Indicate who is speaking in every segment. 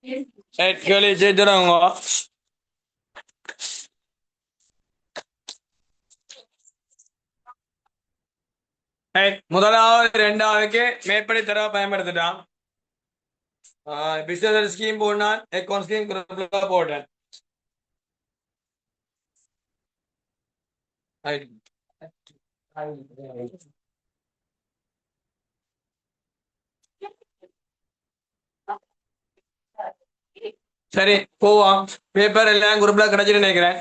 Speaker 1: கேள்வி ஜெயிச்சுறவங்க முதலாவது ரெண்டாவதுக்கு மேற்படி தரவை பயன்படுத்திட்டான். பிசினஸ் ஸ்கீம் போடனான், அக்கௌண்ட் ஸ்கீம் போட்டேன். சரி போவோம். பேப்பர் எல்லாம் குரூப்ல கிடைச்சிட்டு நினைக்கிறேன்.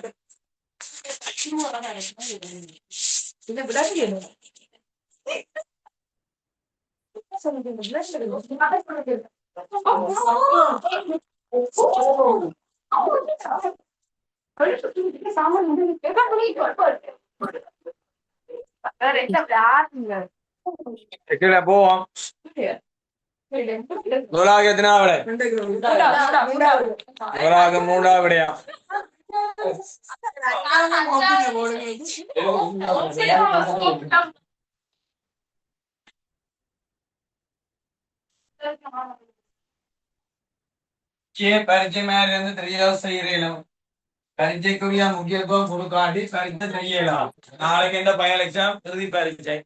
Speaker 1: போவோம். நூலாக எத்தனாவது? நூலாக மூன்றாவதுயா. பரீட்சை மேல இருந்து தெரியாது செய்யறேன். பரீட்சைக்குரிய முக்கியத்துவம் கொடுக்காட்டி பரீட்சை செய்யலாம். நாளைக்கு இந்த பயல் எக்ஸாம் இறுதி பரீட்சை.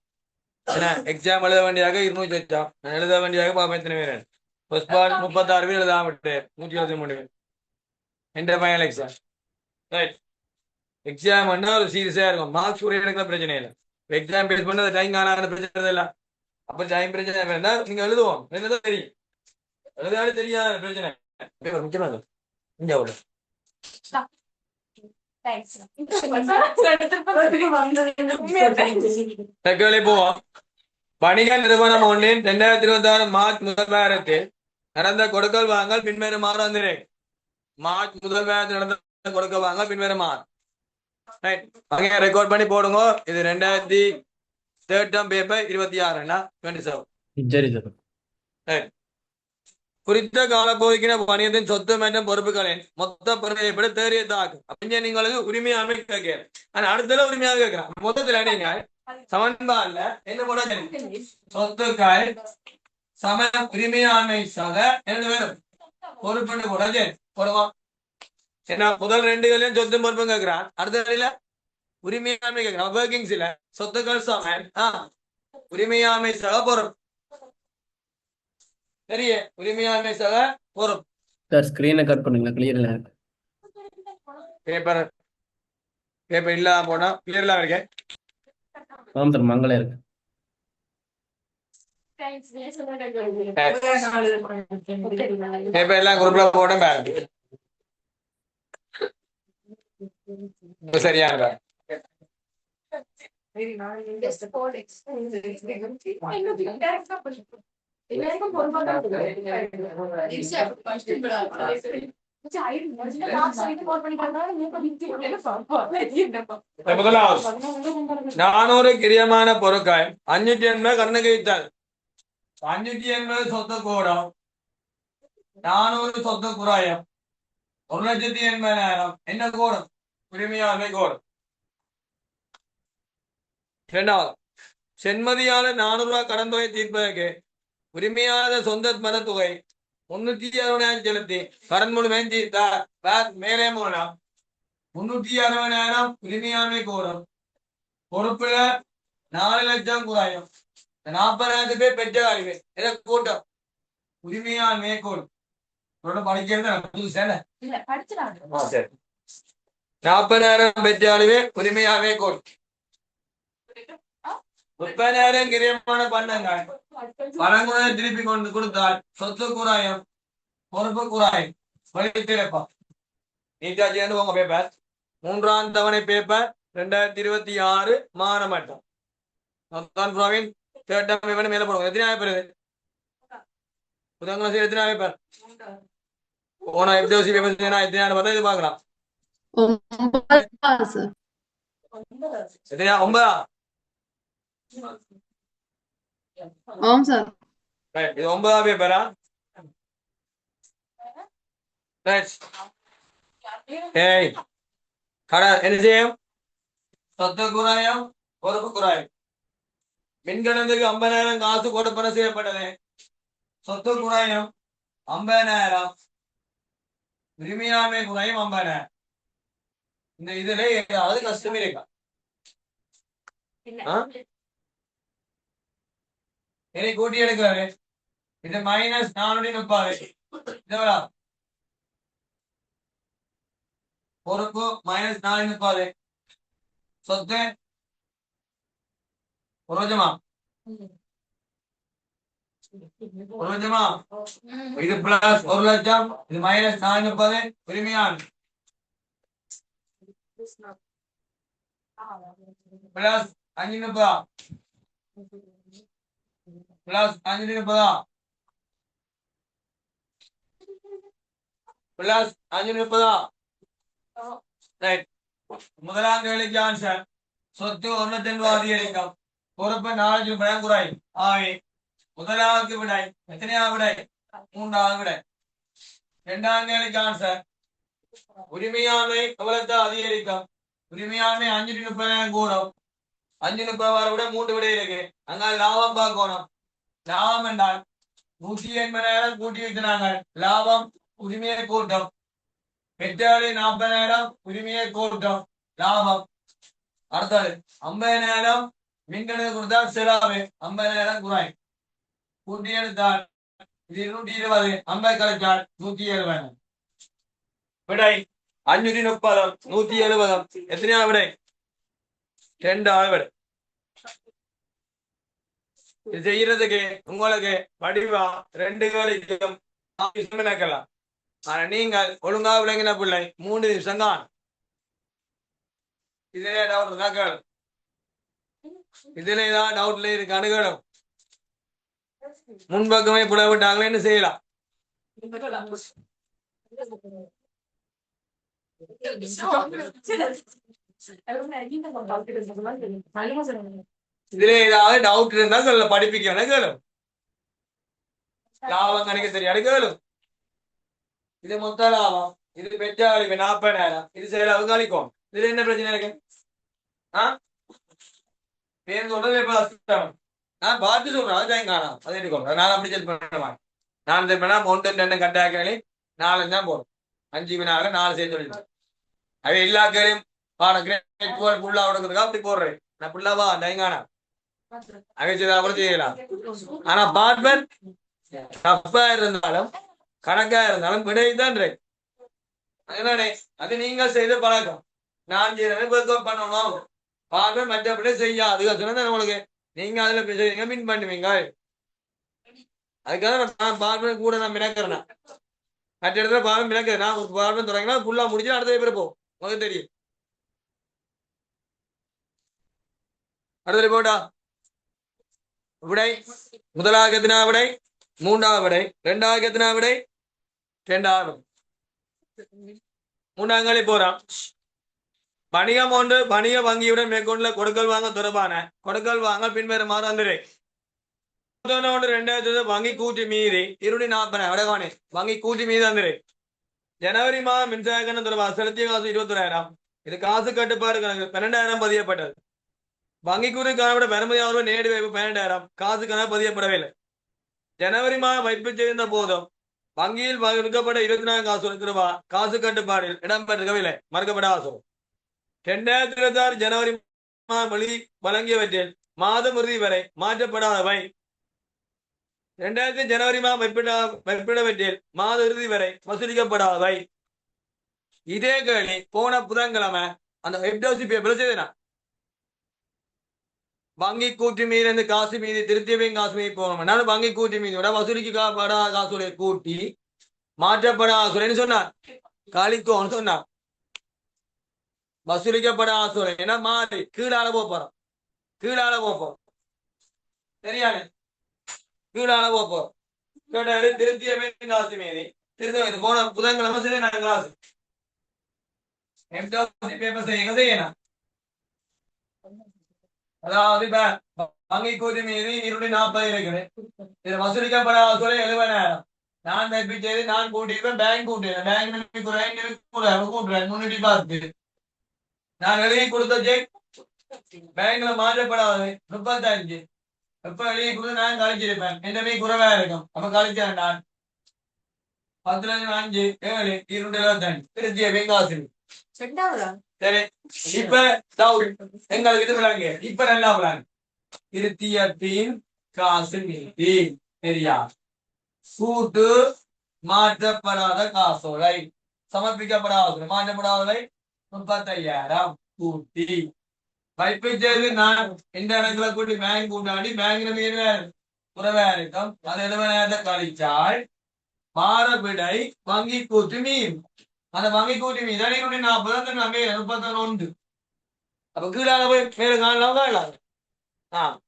Speaker 1: எக்ஸாம் எழுத வேண்டியாக 200 எக்ஸாம் எழுத வேண்டியாக பாப்பத்தின பேர். ஃபர்ஸ்ட் பார்ட் 36 பேர் எழுதாம விட்டு 123 பேர். எந்த பயல் எக்ஸாம் ரைட். எக்ஸாம் ஒரு சீரியஸா இருக்கும். மார்க்ஸ் கூட எடுக்கிற பிரச்சனை இல்லை. எக்ஸாம் பேஸ் பண்ண டைம் காணாத பிரச்சனை இல்லை. அப்ப டைம் பிரச்சனை வேண்டாம். நீங்க எழுதுவோம் என்னதான் தெரியும். எழுதாலும் தெரியாத பிரச்சனை முக்கியமாக இங்க அவ்வளவு போவோம். வணிக நிறுவனம் ஒன்றின் 2026 மார்ச் 1 வாரத்தில் நடந்த கொடுக்கல் வாங்கல் பின்வருமாறு வந்து மார்ச் 1 வாரத்தில் நடந்த கொடுக்கல் வாங்கல் பின்வருமாறு ரெக்கார்ட் பண்ணி போடுங்க. இது 2003 பேப்பர் 26 குறித்த காலப்பகுதிக்கு வணிகத்தின் சொத்து மற்றும் பொறுப்புகளின் மொத்த பொறுப்பை தேறியதாகும். அப்படின்னு நீங்களுக்கு உரிமையாண்மை கேட்கிறேன். ஆனா அடுத்த உரிமையாக கேட்கிறேன். மொத்தத்துல நீங்க சமன்பாடுல என்ன போட சொத்துக்கள் சம உரிமையாண்மை சக என்ன வேணும் பொறுப்புன்னு கூட போடுவோம். ஏன்னா முதல் 2 சொத்து பொறுப்பும் கேட்கிறான். அடுத்த வழியில உரிமையாண்மை கேட்கிறான். ஒர்க்கிங்ஸ்ல சொத்துக்கள் சம உரிமையாண்மை சக பொறுப்பு. சரியே உரிமையாண்மை சக பொறுப்பு.
Speaker 2: சார் ஸ்கிரீனை கட் பண்ணுங்க. கிளியர்ல
Speaker 1: பேப்பர் பேப்பர் இல்லாம போனா கிளியர்ல இருக்கேன்.
Speaker 2: ஆமாம் சார் மங்களம் இருக்கு.
Speaker 1: பேப்பர் எல்லாம் குரூப்ல போட சரியான முதலாவது 400 கிரியமான பொருட்கள் 580 கணக்கு வைத்தார். 580 சொத்து கூடம் 400 சொத்து குறாயம் 1,80,000 என்ன கூடும் உரிமையாண்மை கூடும். இரண்டாவது சென்மதியால 400 ரூபாய் கடன் தொகை தீர்ப்பதற்கு உரிமையாளத சொந்த மனத்தொகை 360,000 செலுத்தி கடன் முழுமையும் தீர்த்தார். மேலே மூலம் 360,000 உரிமையாண்மை கூடும். பொறுப்புல 4 லட்சம் குறாயம் 40,000 பேர் பெற்ற அறிவு இதை கூட்டம் உரிமையாண்மை கூடும். படிக்கிறது 40,000 பெற்ற அறிவு உரிமையாண்மை கூடும். 30,000 கிரியமான பண்ணங்கள் பணங்களை திருப்பி கொண்டு கொடுத்தால் சொத்து குறாயம் பொறுப்பு குறாயம் வழித்திருப்பா நீட்டா சேர்ந்து உங்க பேப்பர் 3ஆம் தவணை பேப்பர் 2026 மாறமாட்டோம். மேல போடுவோம். எத்தனை பேர் புதன்கிழமை எத்தனை பேப்பர் போனா எப்டிஓசி பேப்பர் எத்தனை பார்த்தா இது பார்க்கலாம். 9 இது 9ஆம் பேப்பரா? என்ன செய்யும் சொத்து குறாயம் பொறுப்பு குறாயம். மின்கணத்துக்கு 50,000 காசு கொடுப்பன செய்யப்பட்டது. சொத்து குறாயம் 50,000 உரிமையாண்மை குறையும் 50,000. இந்த இதுல ஏதாவது கஷ்டம் இருக்கா? என்னை கூட்டி எடுக்கிறாரு. இது -430. இதோட பொறுப்பு -430. சொத்து புரோஜமா இது பிளஸ் 1,00,000. இது -430. உரிமையான் பிளஸ் 530 பிளஸ் 530 பிளஸ் 530. ரைட். முதலாம் கேள்விக்கு ஆன்சர். சொத்து 1,80,000 அதிகரிக்கும். பொறுப்பு 4 பயம் குறையும். ஆகவே முதலாவது விடை எத்தனையாவது விடை? 3வது விடை. இரண்டாம் கேள்விக்கு ஆன்சர். உரிமையாண்மை எவ்வளவு அதிகரிக்கும்? உரிமையாண்மை 530,000 கூடும். 530 விட 3 விடை இருக்கு. அங்க லாபம் பார்க்கணும். லாபம் என்றால் 180,000 கூட்டி வைக்கிறாங்க. லாபம் உரிமையை கூட்டும். பெற்றாளி 40,000 உரிமையை கூட்டும். லாபம். அடுத்தது 50,000 மின்கணக்கு கொடுத்தா செலவு 50,000 குறையும். கூட்டி எடுத்தால் 220. 50 கழிச்சால் 170. விடை 530 170. எத்தனையா விடை? 2வது விடை. இது செய்யறதுக்கு உங்களுக்கு வடிவா 2 கேள்விக்கும் நடக்கலாம். ஆனா நீங்கள் ஒழுங்கா விளங்கின பிள்ளை 3 நிமிஷம் தான். இதுல டவுட் இருக்கா கேளு. இதுல ஏதாவது டவுட்ல இருக்கான்னு கேளும். முன்பக்கமே புட விட்டாங்களே என்ன செய்யலாம்? இதுல ஏதாவது டவுட் இருந்தா சொல்ல படிப்பிக்க கேளும். லாபம் கணக்கு தெரியாது கேளும். இது மொத்த லாபம். இது பெற்றாளி 40,000. இது செலவு கழிக்கும். இதுல என்ன பிரச்சனை இருக்கு? பேர் சொல்றது நான் பார்த்து சொல்றேன். அதுதான் காணும். அதை எடுக்கணும். நான் அப்படி செல் பண்ணுவேன். நான் பண்ணா 1 2 கட்டாக்களி 4 தான் போடும். 5 வினால 4 சேர்த்து சொல்லிடுவேன். அவ எல்லா கேளையும் ஃபுல்லா உடக்கிறதுக்காக அப்படி போடுறேன். நான் ஃபுல்லாவா டைங்கானா அவைச்சதை செய்யலாம். ஆனா பார்ட்மெண்ட் தப்பா இருந்தாலும் கணக்கா இருந்தாலும் விடைதான் அதனாலே அது நீங்க செய்த பழக்கம். நான் பண்ணணும் பார்ட்மெண்ட் மற்றபடி செய்யாது. சொன்னா உங்களுக்கு நீங்க அதுல மின் பண்ணுவீங்க. அதுக்காக நான் பார்ட்மெண்ட் கூட நான் மினக்கிறேன். மற்ற இடத்துல பார்ட்மெண்ட் மினக்கிறேன். நான் ஒரு பார்ட்மெண்ட் தொடங்கினா ஃபுல்லா முடிச்சு அடுத்த பேர் போ உங்களுக்கு தெரியும். அடுத்த போட்டா விடை முதலாவது எத்தனா விடை? 3வது விடை. 2வது எத்தனா விடை? 2வது. 3ஆம் கேள்வி போறான். வணிகம் ஒன்று வணிக வங்கியுடன் மேற்கொண்டுள்ள கொடுக்கல் வாங்க தொடர்பான கொடுக்கல் வாங்க பின்வருமாறு வந்துரு. 2 வங்கி கூட்டி மீறி 240 வடகானே வங்கி கூட்டி மீது வந்துரு. ஜனவரி மாதம் மின்சார கட்டணம் தொடர்பாக செலுத்திய காசு 21,000. இது காசு கட்டுப்பாடு கணக்கு 12,000 பதியப்பட்டது. வங்கி கூறி காணப்பட பெருமதியாக நேடு வைப்பு 12,000. காசு கணக்கு பதியப்படவில்லை. ஜனவரி மாதம் வைப்பு செய்த போதும் வங்கியில் விற்கப்பட்ட 24 காசு ரூபாய் காசு கட்டுப்பாடில் இடம்பெற்றிருக்கவில்லை. மறுக்கப்பட்ட காசு 2026 ஜனவரி மாதம் வழங்கியவற்றில் மாதம் இறுதி வரை மாற்றப்படாதவை. 2000 ஜனவரி மாதம் வைப்பிடவற்றில் மாத இறுதி வரை வசூலிக்கப்படாதவை. இதே கேள்வி போன புதன்கிழமை அந்த எப்டோசி பேப்பர்ல செய்தனா வங்கி கூட்டி மீது இருந்து காசு மீதி திருத்தியவையும் காசு மீதி போகணும். வங்கி கூட்டி மீதியோட வசூலிக்கப்படாத காசுடைய கூட்டி மாற்றப்படாத காசுன்னு சொன்னார். காலிக்கோன்னு சொன்னார். வசூலிக்கப்படாத காசுரை ஏன்னா மாறி கீழால போறோம். கீழால போறோம். சரியானே கீழால போறோம். கேட்டாரு திருத்தியவையும் காசு மீதி திருத்த போன புதன்கிழமை சரி நான் காசு எப்டோசி பேப்பர் செய்யணும். அதாவது வங்கி கூட்டி மீது 240 இருக்குது. இது வசூலிக்கப்படாத சொல்ல 70,000. நான் வைப்பிச்சது நான் கூட்டிருப்பேன். பேங்க் கூட்டிடுறேன். பேங்க் கூட்டுறேன். முன்னாடி பார்த்து நான் எழுதி கொடுத்த செக் பேங்க்ல மாற்றப்படாது 35. எப்ப எழுதி கொடுத்து நான் கழிச்சிருப்பேன். என்னமே குறைவா இருக்கும். அப்ப கழிச்சேன் நான் 10 5 7 275 திருத்திய வெங்காசி சரி இப்ப எங்களுக்கு இது விளங்க இப்ப நல்லா விளங்க திருத்திய பின் காசு மீதி சரியா சூட்டு மாற்றப்படாத காசோலை சமர்ப்பிக்கப்படாத மாற்றப்படாதவை 35,000 கூட்டி வைப்பு செய்து நான் இந்த இடத்துல கூட்டி பேங்க் கூட்டாடி பேங்க்ல மீது குறைவா இருக்கும் அது 70,000 கழிச்சால் மாறவிடை வங்கி கூட்டு மீன் அந்த வங்கி கூட்டி மீன் 40 நம்ம 31 அப்ப கீழால போய் மேல காணலாம்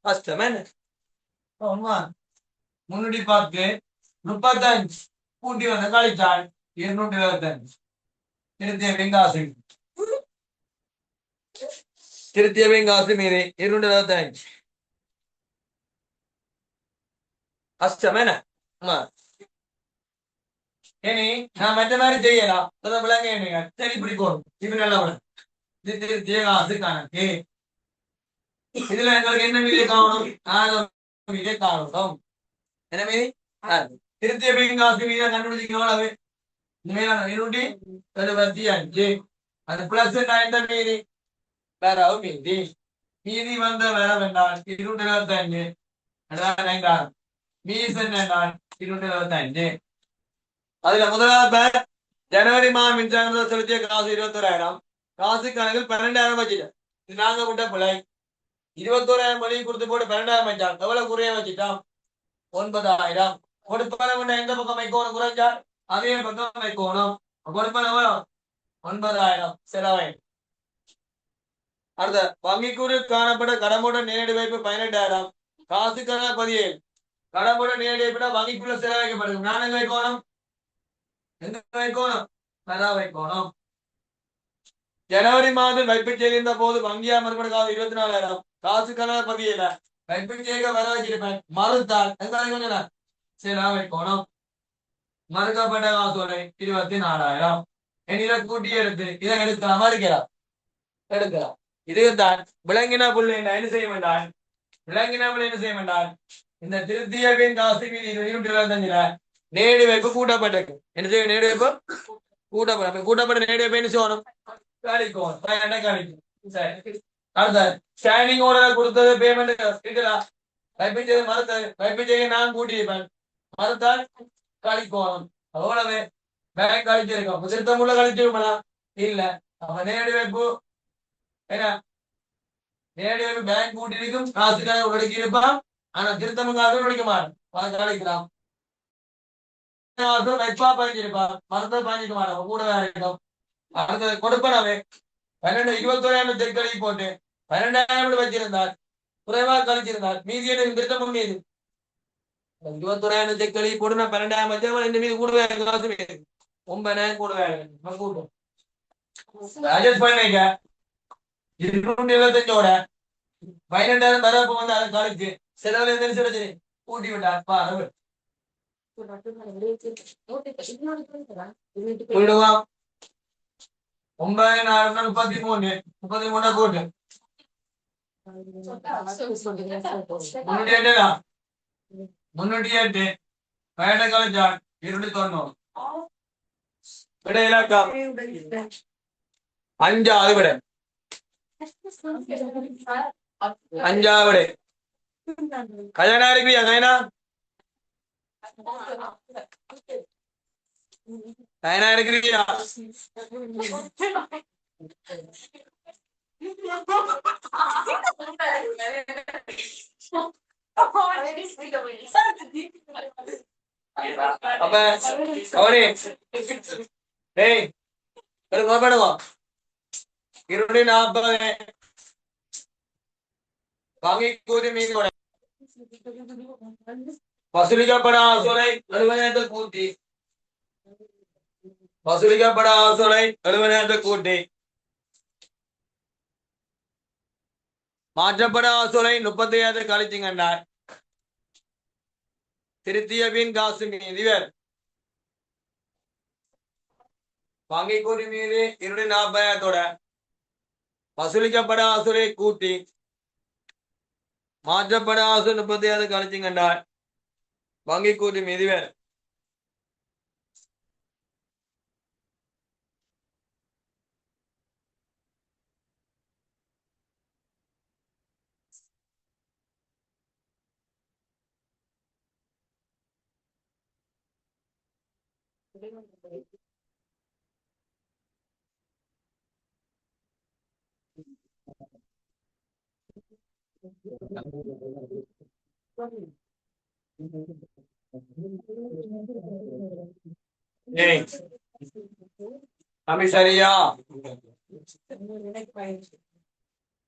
Speaker 1: கஷ்டம் என்ன முன்னாடி பார்த்து 35 கூட்டி வந்த கழிச்சால் 225 திருத்திய வெங்காசி திருத்திய வெங்காசி மீது 225 கஷ்டம் என்ன இனி நான் மற்ற மாதிரி செய்யலாம் விளங்க சரி பிடிக்கும் இது நல்ல இது திருத்திய காசு கணக்கு இதுல எங்களுக்கு என்ன மீது காணும் மீதே காணும் என்ன மீதி திருத்திய காசு மீத கண்டுபிடிக்கணும் அளவு 275 அது பிளஸ் எந்த மீதி வரவு மீதி மீதி வந்த வரவு என்றால் 225 மீஸ் என்றால் 225 அதுல முதலாவது ஜனவரி மாதம் மின்சாரம் செலுத்திய காசு 21,000 காசு கணக்கில் 12,000 வச்சுட்டோம் இது நாங்க விட்ட பிள்ளை 21,000 வழி கொடுத்து போட்டு 12,000 வச்சான் எவ்வளவு குறைய வச்சுட்டோம் 9,000 கொடுப்பன எந்த பக்கம் வைக்கணும் குறைஞ்சா அதே பக்கம் வைக்கணும் கொடுப்பன எவ்வளவு 9,000 செலவை அடுத்த வங்கிக்கூறு காணப்பட்ட கடமுட நேரடி வைப்பு 18,000 காசுக்கான 17 கடமுட நேரடி வைப்புனா வங்கிக்குள்ள செலவழிக்கப்படுது நான் எங்க வைக்கணும் எங்க வைக்கணும் நல்லா வைக்கணும் ஜனவரி மாதம் வைப்பு செய்திருந்த போது வங்கியா மறுபடி காசு 24,000 காசுக்கான 17 வைப்பு செய்ய வர வச்சிருப்பேன் மறுத்தால் எங்க வைக்கணும் செலவு வைக்கணும் மறுக்கப்பட்ட காசோலை 24,000 இதை கூட்டி எடுத்து இதை எடுக்கலாமா எடுக்கலாம் இதுதான் விளங்கின புள்ளி என்ன செய்ய வேண்டாம் விளங்கின புள்ளி என்ன செய்ய வேண்டாம் இந்த திருத்தியவின் காசு மீது 225 நேரடி வைப்பு கூட்டப்பட்டிருக்கு என்ன செய்ய நேரடி வைப்பு கூட்டப்பட்ட நேரடி வைப்பு என்ன செய்யணும் கழிக்கும் அடுத்த ஸ்டாண்டிங் ஆர்டர் கொடுத்தது பேமெண்ட் இருக்குதா வைப்பு செய்து மறுத்தது வைப்பு செய்ய நான் கூட்டியிருப்பேன் மறுத்தால் கழிக்கணும் அவ்வளவு பேங்க் கழிச்சிருக்கோம் திருத்தமுள்ள கழிச்சிருப்பா இல்ல அப்ப நேரடி வைப்பு என்ன நேரடி வைப்பு பேங்க் கூட்டிருக்கும் காசுக்காக உடக்கி இருப்பான் ஆனா திருத்தமுக்காக உடைக்க மாட்டோம் கழிக்கலாம் வைப்பா பதிஞ்சிருப்பான் மருத்துவ பதிஞ்சிக்க மாட்டோம் கூட வேற இருக்கும் அடுத்தது கொடுப்பனவே 21,000 செக் கழுவி போட்டு 12,000 வச்சிருந்தார் குறைவா கழிச்சிருந்தார் மீதி எனக்கு திருத்தமும் மீது 21,000 செக் கழுவி போட்டு நான் 12,000 வச்சா இந்த மீது கூட வேற காசு மீது 9,000 கூட வேற கூட்டும் அட்ஜஸ்ட் பண்ணிக்க 225ஓட 12,000 வரப்பு வந்து அதை கழிச்சு செலவுல இருந்து சொல்லி கூட்டி விட்டார் பாரு போயிடுவான் 9,000 33 போட்டு 308 பயண கழிச்சான் 290 விட இலக்கம் 5வது விட 5வது விட கல்யாணம் இருப்பியா கைனா கைனா இருக்கிறியா அப்ப அவனே டேய் பண்ணுவோம் 240 வங்கி கூறி மீது வசூலிக்கப்பட ஆசோலை 70,000 கூட்டி வசூலிக்கப்பட ஆசோலை 70,000 கூட்டி மாற்றப்பட ஆசோலை 35,000 கழிச்சுங்கண்டார் திருத்திய பின் காசு மீது வங்கி கூட்டி மீது 240,000 வசூலிக்கப்பட ஆசோலை கூட்டி மாற்றப்பட ஆசோலை 35,000 கழிச்சுங்கண்டார் வங்கி கூட்டி மீது ஏய் தம்பி சரியா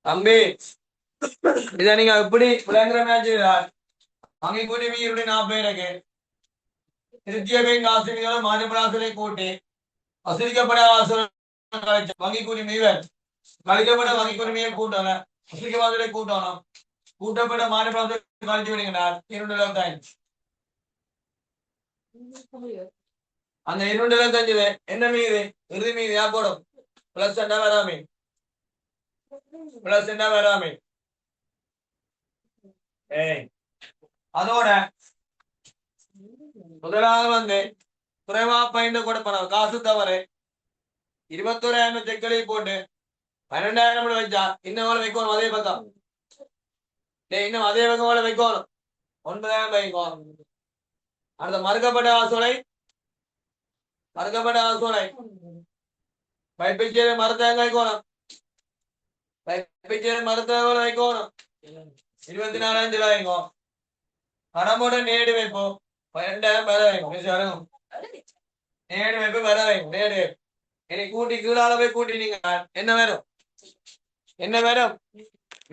Speaker 1: தம்பி இத நீங்க எப்படி விளங்குற மாதிரி அங்கே கூட்டி வீருடைய 40 இருக்கு திருத்தியகையும் காசுகளை மாநில கூட்டி வசூலிக்கப்பட வங்கி கூலி மீவர் கழிக்கப்பட வங்கி கூலிமையை கூட்டணும் வசூலிக்கப்பட கூட்டணும் கூட்டப்பட்ட மாநில கழிச்சு விடுகிறார் 2,75 அந்த 2,75 என்ன மீது இறுதி மீது யா போடும் பிளஸ் என்ன வராமே பிளஸ் என்ன வராமே அதோட முதலாவது வந்து குறைவா பயந்து கொடுப்பணும் காசு தவறு 21,000 செக்களை போட்டு 12,000 வச்சா இன்னும் வைக்கணும் அதே பக்கம் இன்னும் அதே பக்கம் வைக்கணும் 9,000 வைக்கும் அடுத்த மறுக்கப்பட்ட ஆசோலை பைப்பிச்சேரி மரத்தேங்க வைக்கணும் பைப்பிச்சேரி மரத்தேங்க வைக்கணும் 24,000 வைக்கும் பணமோட நேடு வைப்போம் 12,000 வர வைக்கும் நேடு வைப்பு வர வைக்கும் நேடு என்னை கூட்டி கீழால போய் கூட்டி நீங்க என்ன வேணும்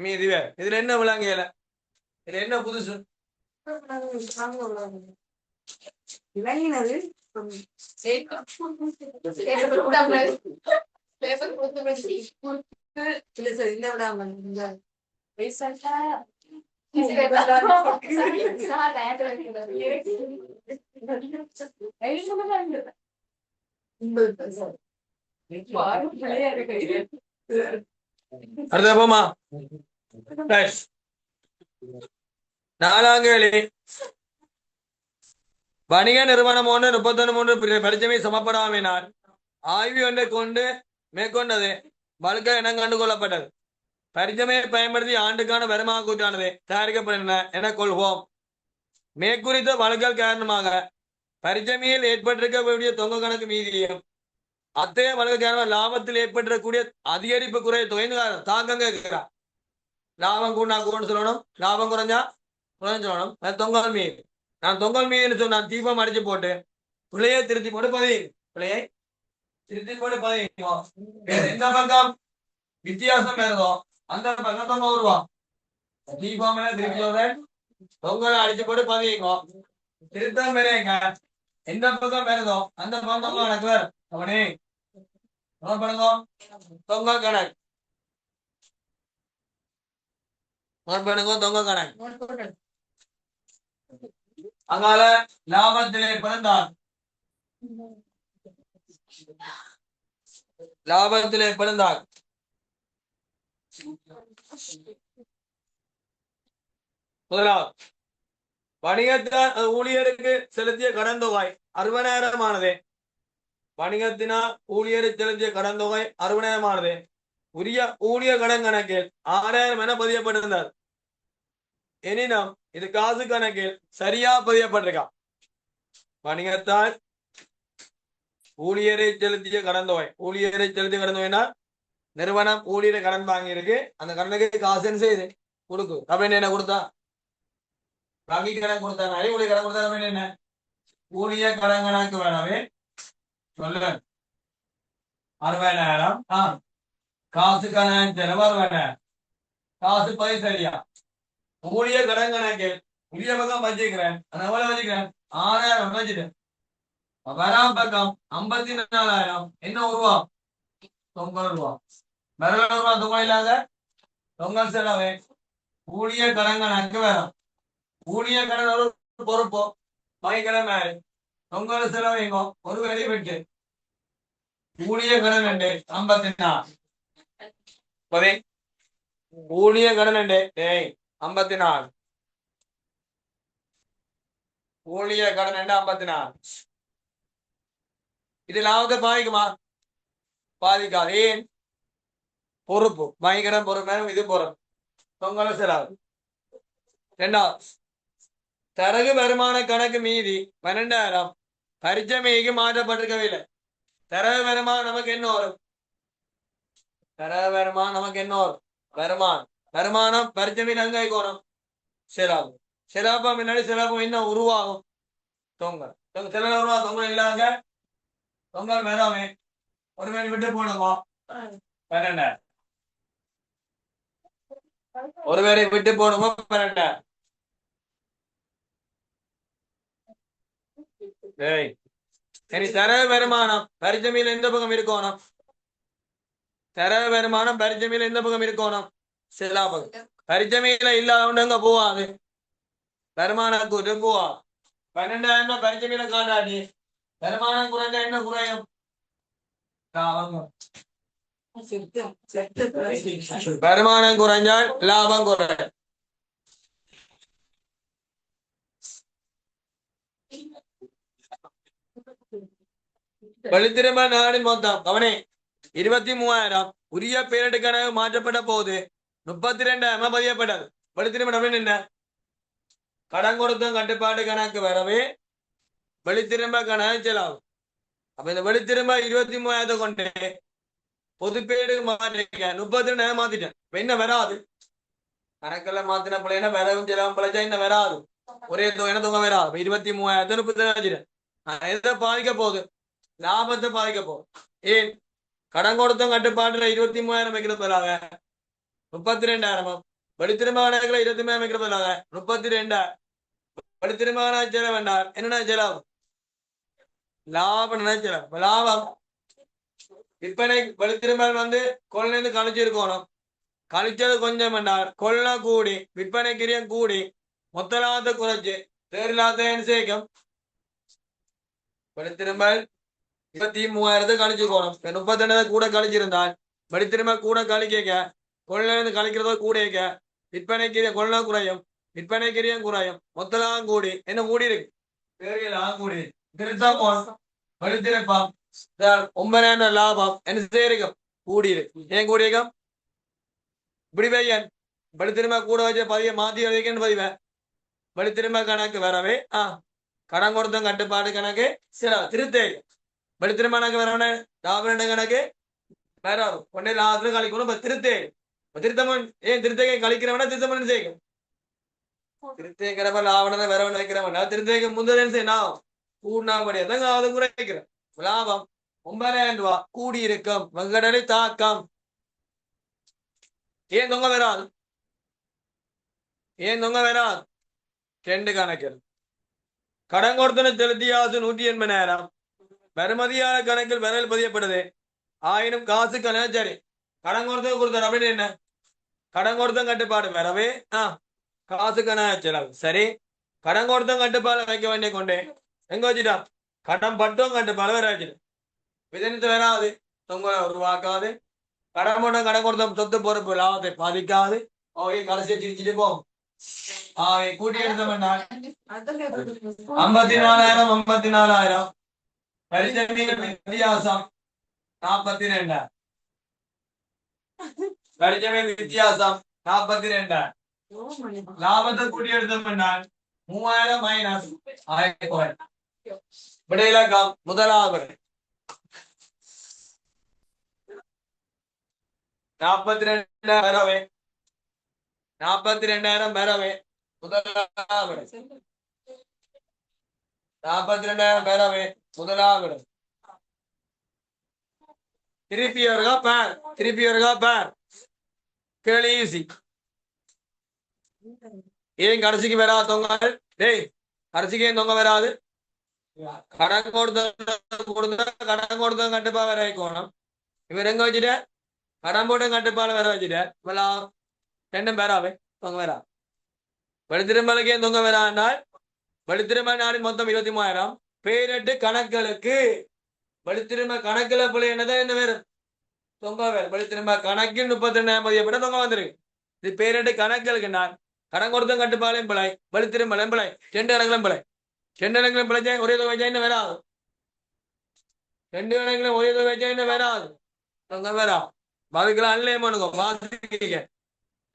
Speaker 1: மீதி வேற இதுல என்ன விளங்கல இதுல என்ன புதுசு விளங்கினது அடுத்தப்போமா 4ஆம் கேள்வி வணிக நிறுவனம் 31 பரிச்சமை சமப்படாமையினால் ஆய்வு ஒன்றை கொண்டு மேற்கொண்டது வழக்க என கண்டுகொள்ளப்பட்டது பரிச்சமையை பயன்படுத்தி ஆண்டுக்கான வருமான கூட்டானது தயாரிக்கப்படுகின்றன என கொள்வோம் மேற்குறித்த வழக்கல் காரணமாக பரிச்சமையில் ஏற்பட்டிருக்கக்கூடிய தொங்க கணக்கு மீதியும் அத்தகைய வழக்கு காரணமாக லாபத்தில் ஏற்பட்டிருக்கக்கூடிய அதிகரிப்பு குறைய தொகைன்னு தாக்கம் கேட்கிறார் லாபம் கூடா கூடன்னு சொல்லணும் லாபம் குறைஞ்சா குறைஞ்சு சொல்லணும் தொங்கல் மீது நான் தொங்கல் மீதுன்னு சொன்ன தீபம் அடிச்சு போட்டு பிள்ளையை திருத்தி போட்டு பிள்ளையை திருத்தி போட்டு எந்த பக்கம் வித்தியாசம் இருந்தோ அந்த பக்கம் தொங்க வருவோம் தீபம் திருப்பி தொங்கலை அடிச்சு போட்டு பதியுங்க திருத்தம் பெரியங்க எந்த பக்கம் இருந்தோ அந்த பக்கம் தொங்க கணக்கு அவனே பண்ணுங்க தொங்க கணக்கு பண்ணுங்க தொங்க கணக்கு அங்கால லாபத்திலே பிறந்தார் முதலாவது வணிகத்தினால் ஊழியருக்கு செலுத்திய கடன் தொகை 60,000 ஆனது வணிகத்தினால் ஊழியருக்கு செலுத்திய கடன் தொகை 60,000 ஆனது உரிய ஊழிய கடன் கணக்கில் 6,000 என பதியப்பட்டிருந்தார் எனினும் இது காசு கணக்கில் சரியா பதியப்பட்டிருக்கா வணிகத்தால் ஊழியரை செலுத்திய கடன் தொகைனா நிறுவனம் ஊழியரை கடன் வாங்கி இருக்கு அந்த கடனுக்கு காசு செய்து கொடுக்கு அப்படின்னு என்ன கொடுத்தா வங்கி கடன் கொடுத்தாரு ஊழிய கடன் கொடுத்தா என்ன ஊழிய கடன் கணக்கு வேணவே சொல்லு 60,000 காசு கணக்கு செலவு 60,000 காசு பதிவு சரியா ஊழிய கடன் கணக்கு உரிய பக்கம் வச்சுக்கிறேன் எவ்வளவு வச்சுக்கிறேன் 6,000 வச்சுட்டேன் வராம் பக்கம் 54,000 என்ன ரூபா 90 ரூபா வேற ரூபா தொங்கல் இல்லாத தொங்கல் செலவு ஊழிய கடன் கணக்கு வேணும் ஊழிய கடன் ஒரு பொறுப்போ வங்கிக்கடன் மேலே தொங்கல் செலவு ஒரு வெளி விட்டு ஊழிய கடன் 54 ஊழிய கடன் 54 ஊழிய கடன் 54 இது லாபத்தை பாதிக்குமா பாதிக்காது ஏன் பொறுப்பு வங்கிக்கடன் பொறுப்பு இது பொறுப்பு தொங்கல் செலவு 2வது தரகு வருமான கணக்கு மீதி 12,000 பரிச்சமைக்கு மாற்றப்பட்டிருக்கவே இல்லை. தரவு வருமானம் நமக்கு என்ன வரும்? தரவு வருமானம் நமக்கு என்ன வரும்? வருமானம். வருமானம் பரிச்சமையில் எங்க கோணம்? சிலாபம். சிலாபம் முன்னாடி சிலாபம் என்ன உருவாகும்? தொங்கல். சில உருவாகும். தொங்கல் இல்லாங்க தொங்கல் வேறாமே ஒரு மேல் விட்டு போடுவோம். பன்னெண்டு ஒரு பேரை விட்டு போடுவோம். 12. சரி, தரவு வருமானம் பரிச்சமையில் எந்த பக்கம் இருக்கணும்? தரவு வருமானம் பரிச்சமையில் எந்த பக்கம் இருக்கணும்? சிலாபம். பரிச்சமையில இல்லாதவங்க போவாது. வருமான கூட்டு போவா. 12,000 பரிச்சமையில காட்டாடி வருமானம் குறைஞ்சா என்ன குறையும்? வருமானம் குறைஞ்சால் லாபம் குறையும். வெளித்திரும்ப நாடின் மொத்தம் கவனே 23,000 உரிய பேரிட்டு கணக்கு மாற்றப்பட்ட போது 32,000 பதியப்பட்டது. வெளித்திரும்ப அப்படின்னு என்ன? கடன் கொடுத்தும் கட்டுப்பாடு கணக்கு வரவே வெளித்திரும்ப கணக்கு செலாகும். அப்ப இந்த வெளித்திரும்ப 23,000 கொண்டு பொதுப்பேடு மாற்றிருக்க 32,000 மாத்திட்டேன். என்ன வராது? கணக்கெல்லாம் மாத்தின பிள்ளைன்னா வரவும் செலவும் பிழைச்சா என்ன வராது? ஒரே தொகை தொகை வராது. 23,000 33,000 எதை பாதிக்க போகுது? லாபத்தை பாதிக்க போகுது. ஏன்? கடன் கொடுத்தும் கட்டுப்பாட்டுல 23,000 வைக்கிறது பதிலாக 32,000 வெளித்திரும்ப கணக்குல 23,000 வைக்கிறது பதிலாக 32,000 வெளித்திரும்ப கணக்கு செலவு வேண்டாம். என்னென்ன செலவு? லாபம் நினைச்சலாம். லாபம் விற்பனை வெளித்திருமல் கொள்ளைந்து கழிச்சிருக்கணும். கழிச்சது கொஞ்சம் என்றால் கொள்ளை கூடி விற்பனை கிரியம் கூடி மொத்த லாபத்தை குறைச்சு தேர் லாபத்தை சேர்க்கும். வெளித்திருமல் 23,000 கழிச்சுக்கணும். 32 கூட கழிச்சிருந்தால் வெளித்திருமல் கூட கழிக்க கொள்ளைந்து கழிக்கிறதோ கூட விற்பனை கிரியம் கொள்ளை குறையும். விற்பனை கிரியம் குறையும். மொத்த லாபம் கூடி என்ன கூடி இருக்கு? தேர் லாபம் கூடி திருத்தம் வெளித்திருப்பம் 9,000 லாபம் என்ன செய்யும்? கூடியிருக்கு. ஏன் கூடியிருக்கும்? இப்படி பையன் வெளித்திரும்ப கூட வச்ச பதிய மாத்தி வைக்கன்னு பதிவேன். வெளித்திரும்ப கணக்கு வரவே கடன் கொடுத்தும் கட்டுப்பாடு கணக்கு சில திருத்தே வெளித்திரும்ப கணக்கு வரவன லாபம் கணக்கு வேற கொண்டே லாபத்துல கழிக்கணும். திருத்தே திருத்தமன் ஏன் திருத்தகை கழிக்கிறவன திருத்தமன் செய்யும். திருத்தேங்கிறப்ப லாபனை வரவன் வைக்கிறவன் திருத்தேக்கு முந்தேன்னு செய்யணும். கூடினாபடியா அது குறைக்கிறேன். லாபம் 9,000 ரூபாய் கூடியிருக்கும். வங்கடலை தாக்கம் ஏன் தொங்க வராது? ஏன் தொங்க வராது? 2 கணக்கில் கடன் கொடுத்தன செலுத்தியாசு 180,000 வருமதியான கணக்கில் விரல் பதியப்படுது. ஆயினும் காசு கணக்கு சரி கடன் கொடுத்த கொடுத்தார் அப்படின்னு என்ன? கடன் கொடுத்த கட்டுப்பாடு வரவே காசு கணக்கு செலவு சரி. கடன் கொடுத்த கட்டுப்பாடு வைக்க வேண்டிய கொண்டே எங்க வச்சுட்டா? கடன் பட்டும் கட்டுப்பாடு வேற வச்சுட்டு விதனத்து வராது. தொங்க உருவாக்காது. கடன் போட்ட கடன் கொடுத்த சொத்து பொறுப்பு லாபத்தை பாதிக்காது. கடைசியை சிரிச்சுட்டு போகும். கூட்டி எடுத்தோம்னா 54,000 54,000 வித்தியாசம் 42 வித்தியாசம் 42 லாபத்தை கூட்டி எடுத்தோம்னா 3,000 மைனஸ் 1,000 விடையிலக்கம் முதலாவது 42,000 வரவே 42,000 வரவே முதலாவது 42,000 வரவே முதலாவது திருப்பி வருகா பார் கேள்வி ஈஸி. ஏன் கடைசிக்கு வராது தொங்கல்? டேய் கடைசிக்கு ஏன் தொங்க வராது? கடன் கொடுத்த கட்டுப்பா வர வைக்கணும். இவர் எங்க வச்சுட்ட? கடன் போட்டு கட்டுப்பாடு வர வச்சுட்ட. ரெண்டும் பேராவே தொங்க வரா. வெளித்திருமலுக்கு ஏன் தொங்க வரா என்றால் வெளித்திரும நாளின் மொத்தம் 23,000 பேரிட்டு கணக்குகளுக்கு வெளித்திரும்ப கணக்குல பிள்ளை என்னதான் என்ன வேறு தொங்க வேறு. வெளித்திரும்ப கணக்கில் 32,000 பதியப்பட்ட தொங்க வந்திருக்கு. இது பேரிட்டு கணக்குகளுக்கு நான் கடன் கொடுத்த கட்டுப்பாளையும் பிழை வெளித்திரும்பலையும் பிழை 2 கணக்கிலும் பிழை 2 கணக்கிலும் பிழைச்சா ஒரே தொகை வச்சா என்ன வராது? 2 கணக்கிலும் ஒரே தொகை வச்சா என்ன வராது? தொங்க வரா. பாதிக்கலாம் அல்லே பண்ணுங்க வாசிக்க